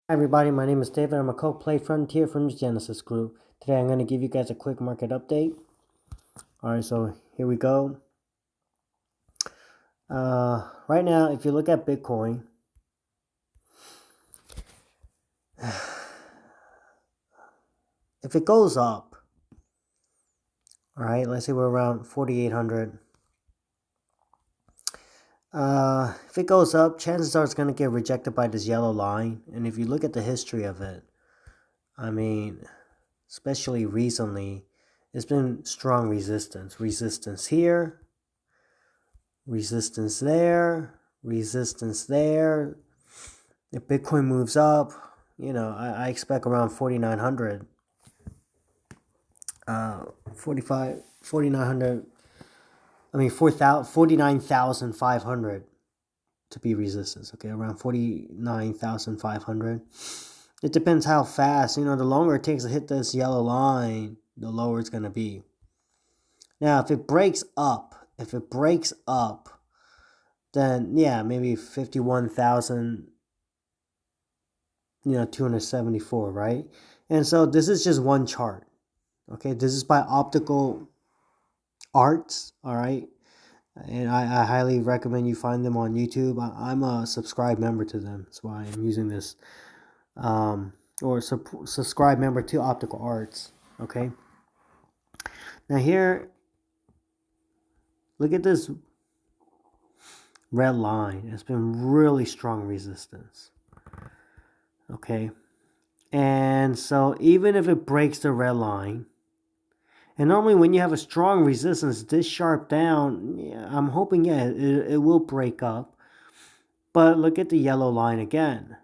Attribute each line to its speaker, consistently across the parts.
Speaker 1: Hi everybody, my name is David. I'm a co-play frontier from the Genesis group. Today I'm going to give you guys a quick market update. Alright, so here we go. Right now, if you look at Bitcoin, if it goes up, alright, let's say we're around 4,800. If it goes up, chances are it's going to get rejected by this yellow line. And if you look at the history of it, I mean, especially recently, it's been strong resistance. Resistance here, resistance there, resistance there. If Bitcoin moves up, I expect around 4,900, 4,900, 49,500 to be resistance. Okay, around 49,500. It depends how fast, the longer it takes to hit this yellow line, the lower it's going to be. Now, if it breaks up, then yeah, maybe 51,000, 274, right? And so this is just one chart. Okay, this is by Optical Arts, all right? And I highly recommend you find them on YouTube. I'm a subscribed member to them. That's why I'm using this. Subscribe member to Optical Arts, okay? Now here, look at this red line. It's been really strong resistance, okay? And so even if it breaks the red line, and normally when you have a strong resistance this sharp down, yeah, I'm hoping, yeah, it will break up. But look at the yellow line again.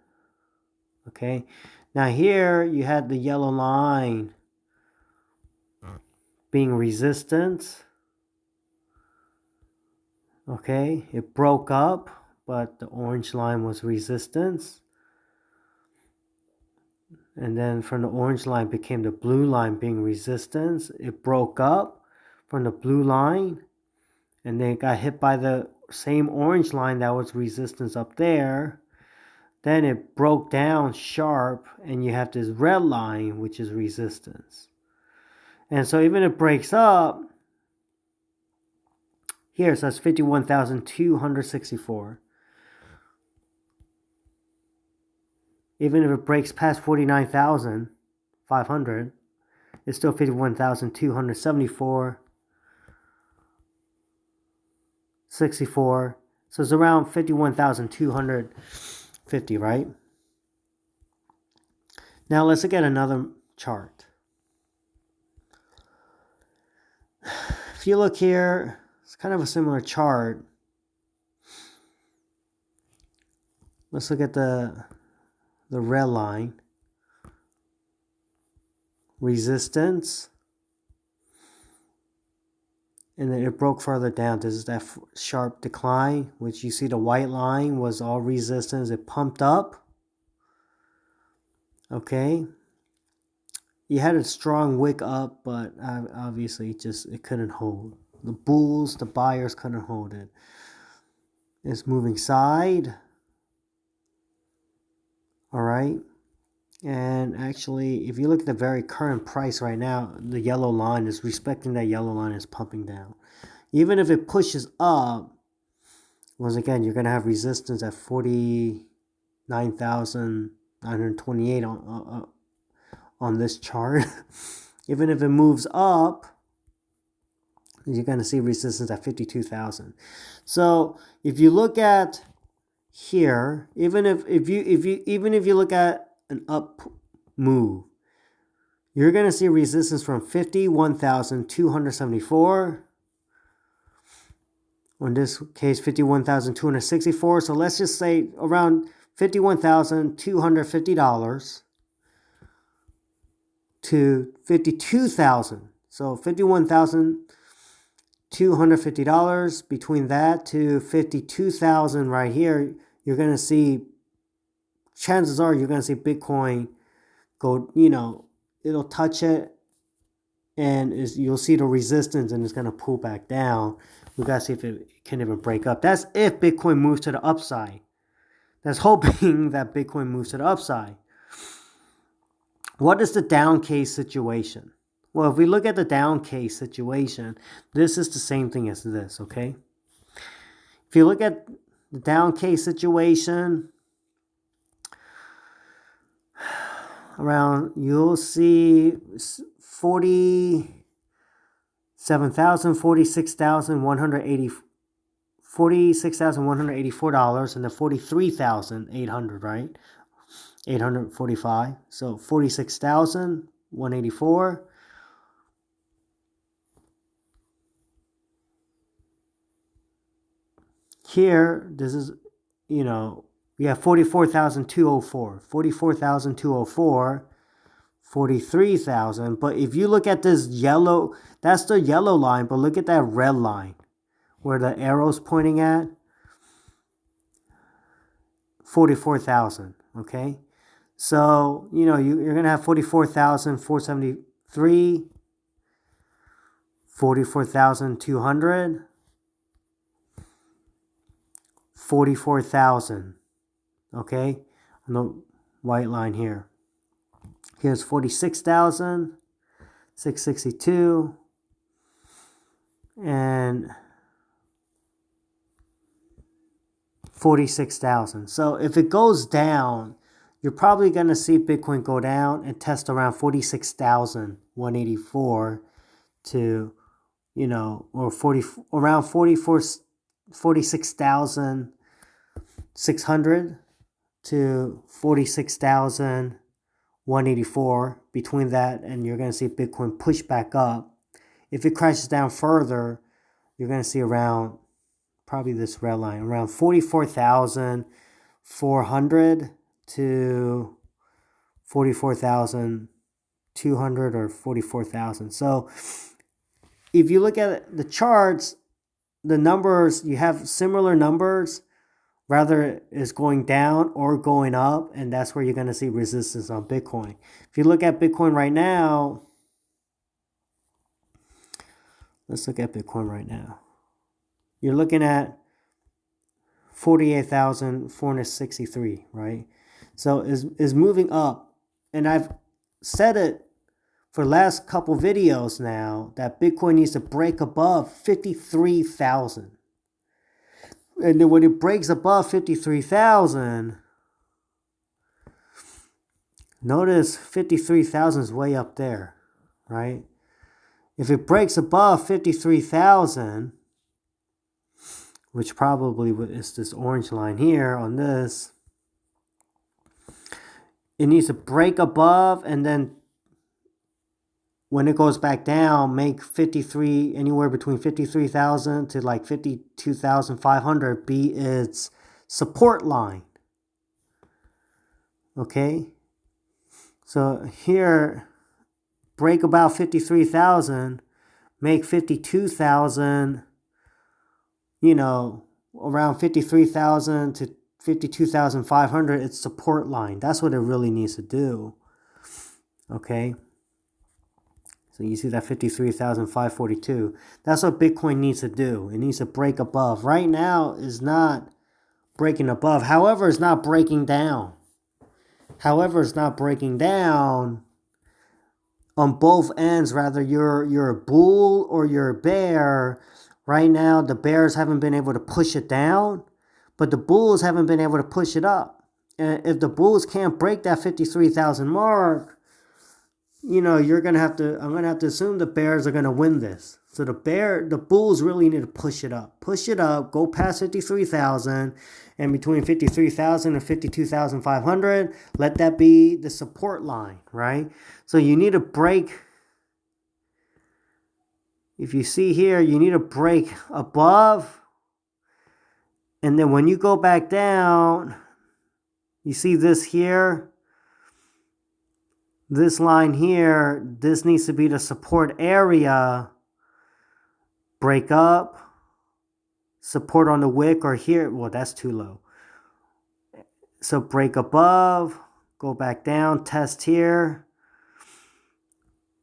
Speaker 1: Okay. Now here you had the yellow line being resistance. Okay. It broke up, but the orange line was resistance. And then from the orange line became the blue line being resistance. It broke up from the blue line. And then it got hit by the same orange line that was resistance up there. Then it broke down sharp, and you have this red line, which is resistance. And so even if it breaks up, here, so that's 51,264. Even if it breaks past 49,500, it's still 51,274. 64. So it's around 51,250, right? Now let's look at another chart. If you look here, it's kind of a similar chart. Let's look at the red line. Resistance. And then it broke further down. This is that sharp decline, which you see the white line was all resistance. It pumped up. Okay. You had a strong wick up, but obviously it couldn't hold. The bulls, the buyers couldn't hold it. It's moving side. All right. And actually, if you look at the very current price right now, the yellow line is respecting that yellow line, is pumping down. Even if it pushes up, once again, you're going to have resistance at 49,928 on this chart. Even if it moves up, you're going to see resistance at 52,000. So if you look at here, even if you look at an up move, you're going to see resistance from 51,274. In this case, 51,264. So let's just say around $51,250 to 52,000. So $51,250 between that to 52,000 right here. You're going to see, chances are you're going to see Bitcoin go, it'll touch it, and you'll see the resistance, and it's going to pull back down. We got to see if it can even break up. That's if Bitcoin moves to the upside. That's hoping that Bitcoin moves to the upside. What is the down case situation? Well, if we look at the down case situation, this is the same thing as this, okay? If you look at the down case situation, around, you'll see 47,000, 46,180, $46,184, and then 43,800, right? 845. So 46,184. Here, this is, you know, we have 44,204, 44,204, 43,000. But if you look at this yellow, that's the yellow line, but look at that red line where the arrow's pointing at. 44,000, okay? So, you know, you're going to have 44,473, 44,200, 44,000, okay? On the white line here. Here's 46,662, and 46,000. So if it goes down, you're probably going to see Bitcoin go down and test around 46,184 to, you know, or around 46,600 to 46,184. Between that, and you're going to see Bitcoin push back up. If it crashes down further, you're going to see around, probably this red line, around 44,400 to 44,200 or 44,000. So if you look at the charts, the numbers, you have similar numbers, rather is going down or going up, and that's where you're going to see resistance on Bitcoin. If you look at Bitcoin right now, let's look at Bitcoin right now. You're looking at 48,463, right? So is moving up. And I've said it for the last couple videos now that Bitcoin needs to break above 53,000. And then when it breaks above 53,000, notice 53,000 is way up there, right? If it breaks above 53,000, which probably is this orange line here on this, it needs to break above, and then when it goes back down, make 53, anywhere between 53,000 to like 52,500 be its support line. Okay? So here, break about 53,000, make 52,000, you know, around 53,000 to 52,500, its support line. That's what it really needs to do. Okay? So you see that 53,542. That's what Bitcoin needs to do. It needs to break above. Right now is not breaking above. However, it's not breaking down. On both ends, rather you're a bull or you're a bear. Right now, the bears haven't been able to push it down, but the bulls haven't been able to push it up. And if the bulls can't break that 53,000 mark, you know, I'm going to have to assume the bears are going to win this. So the bulls really need to push it up. Go past 53,000, and between 53,000 and 52,500, let that be the support line, right? So you need to break, if you see here, you need to break above, and then when you go back down, you see this here, this line here, this needs to be the support area. Break up, support on the wick, or here, well, that's too low. So break above, go back down, test here,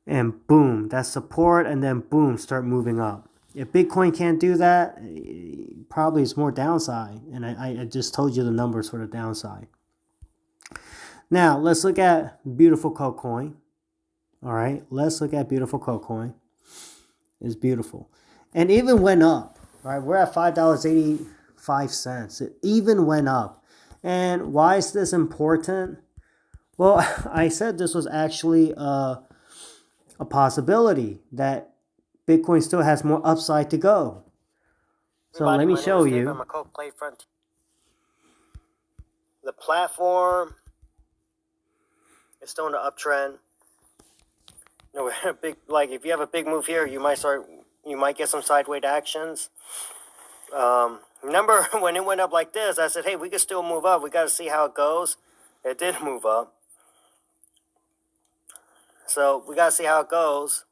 Speaker 1: and boom, that's support, and then boom, start moving up. If Bitcoin can't do that, probably it's more downside, and I just told you the numbers for the downside. Now, let's look at beautiful KOK-COIN. All right, let's look at beautiful KOK-COIN. It's beautiful. And even went up. All right, we're at $5.85. It even went up. And why is this important? Well, I said this was actually a possibility that Bitcoin still has more upside to go. So let me show you. I'm a Play Front. The platform is still in the uptrend. You know, big, like if you have a big move here, you might get some sideways actions. Remember when it went up like this, I said, hey, we can still move up. We got to see how it goes. It did move up. So we got to see how it goes.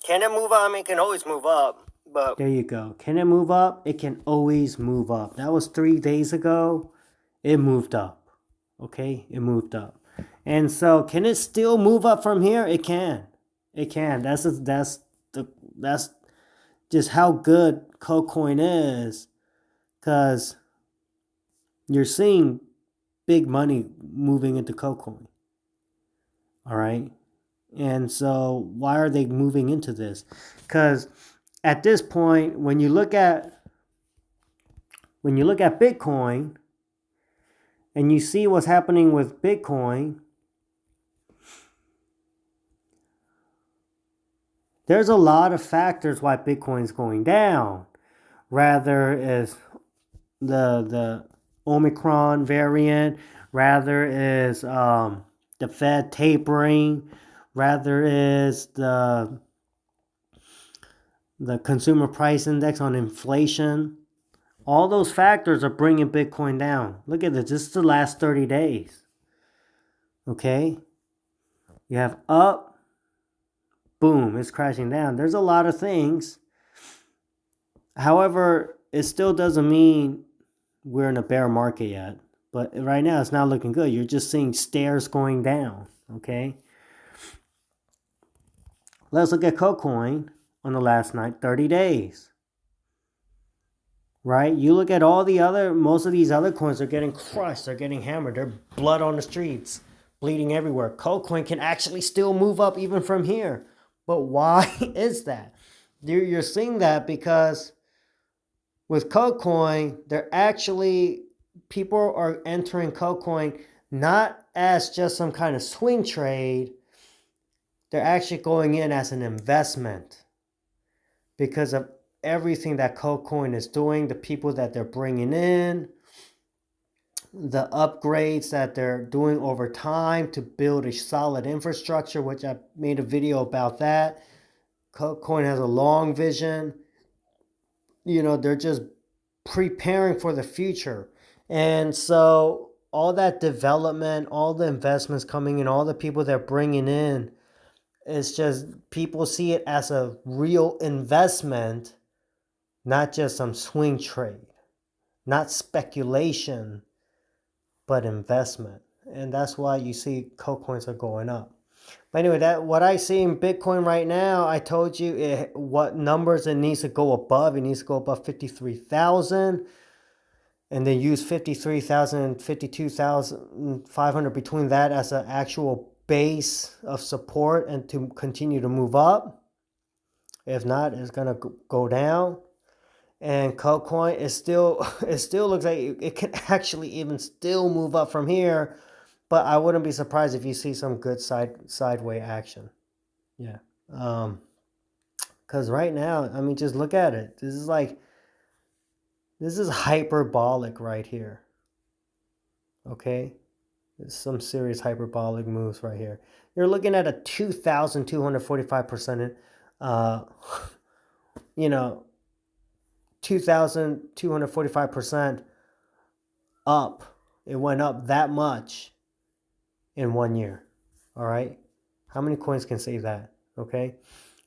Speaker 1: Can it move up? I mean, it can always move up. But there you go. Can it move up? It can always move up. That was 3 days ago. It moved up. Okay? It moved up. And so can it still move up from here? It can. It can. That's just how good KOK-COIN is, because you're seeing big money moving into KOK-COIN. All right? And so why are they moving into this? Because at this point, when you look at Bitcoin and you see what's happening with Bitcoin, there's a lot of factors why Bitcoin's going down. Rather is the Omicron variant, rather is the Fed tapering, rather is the consumer price index on inflation. All those factors are bringing Bitcoin down. Look at this. This is the last 30 days. Okay? You have up, boom, it's crashing down. There's a lot of things. However, it still doesn't mean we're in a bear market yet. But right now, it's not looking good. You're just seeing stairs going down. Okay? Let's look at KOK-COIN on the last night, 30 days. Right? You look at most of these other coins are getting crushed. They're getting hammered. They're blood on the streets, bleeding everywhere. KOK-COIN can actually still move up even from here. But why is that? You're seeing that because with KOK-COIN, people are entering KOK-COIN not as just some kind of swing trade. They're actually going in as an investment because of everything that KOK-COIN is doing, the people that they're bringing in, the upgrades that they're doing over time to build a solid infrastructure, which I made a video about that. KOK-COIN has a long vision. You know, they're just preparing for the future. And so all that development, all the investments coming in, all the people they're bringing in, it's just people see it as a real investment, not just some swing trade, not speculation, but investment. And that's why you see KOK-COINs are going up. But anyway, what I see in Bitcoin right now, I told you what numbers it needs to go above. It needs to go above 53,000. And then use 53,000 and 52,500 between that as an actual base of support and to continue to move up. If not, it's going to go down. And KOK-COIN it still looks like it can actually even still move up from here. But I wouldn't be surprised if you see some good sideway action. Yeah. Because right now, I mean, just look at it. This is hyperbolic right here. Okay? There's some serious hyperbolic moves right here. You're looking at a 2,245%, 2,245% up. It went up that much in 1 year. All right? How many coins can say that? Okay?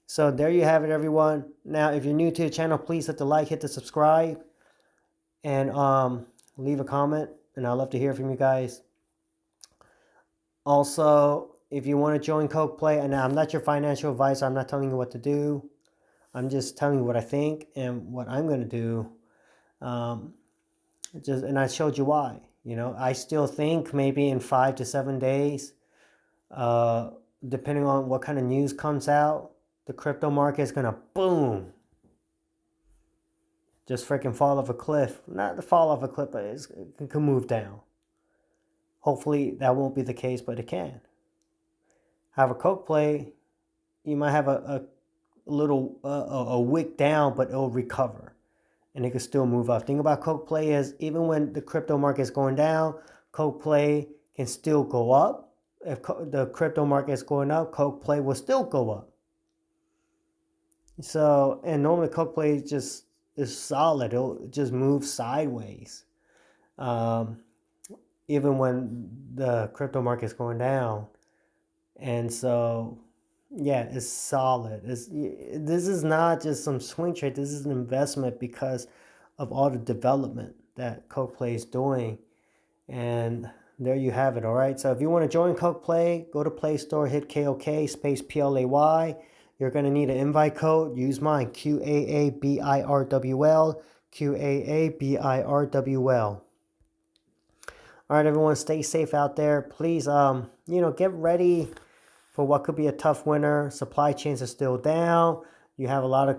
Speaker 1: So there you have it, everyone. Now, if you're new to the channel, please hit the like, hit the subscribe, and leave a comment. And I'd love to hear from you guys. Also, if you want to join Coke Play, and I'm not your financial advisor, I'm not telling you what to do. I'm just telling you what I think and what I'm going to do. And I showed you why. You know, I still think maybe in 5 to 7 days, depending on what kind of news comes out, the crypto market is gonna boom, just freaking fall off a cliff. Not the fall off a cliff, but it can move down. Hopefully that won't be the case, but it can. Have a Coke play, you might have a little a wick down, but it'll recover, and it can still move up. Thing about Coke play is even when the crypto market is going down, Coke play can still go up. If the crypto market is going up, Coke play will still go up. So, and normally Coke play just is solid. It'll just move sideways, even when the crypto market is going down. And so, yeah, it's solid. This is not just some swing trade. This is an investment because of all the development that Coke Play is doing. And there you have it. All right. So if you want to join Coke Play, go to Play Store, hit KOK space PLAY. You're going to need an invite code. Use mine, QAABIRWL, QAABIRWL. All right, everyone, stay safe out there. Please, get ready for what could be a tough winter. Supply chains are still down. You have a lot of,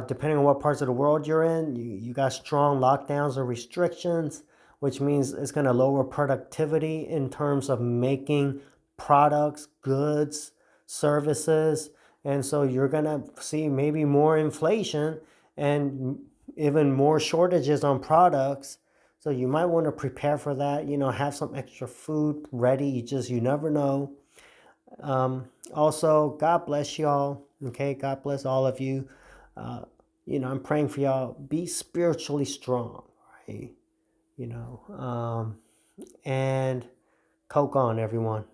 Speaker 1: depending on what parts of the world you're in, you got strong lockdowns or restrictions, which means it's going to lower productivity in terms of making products, goods, services. And so you're going to see maybe more inflation and even more shortages on products. So you might want to prepare for that, have some extra food ready. You never know. Also, God bless y'all. Okay, God bless all of you. I'm praying for y'all. Be spiritually strong, right? And Coke on, everyone.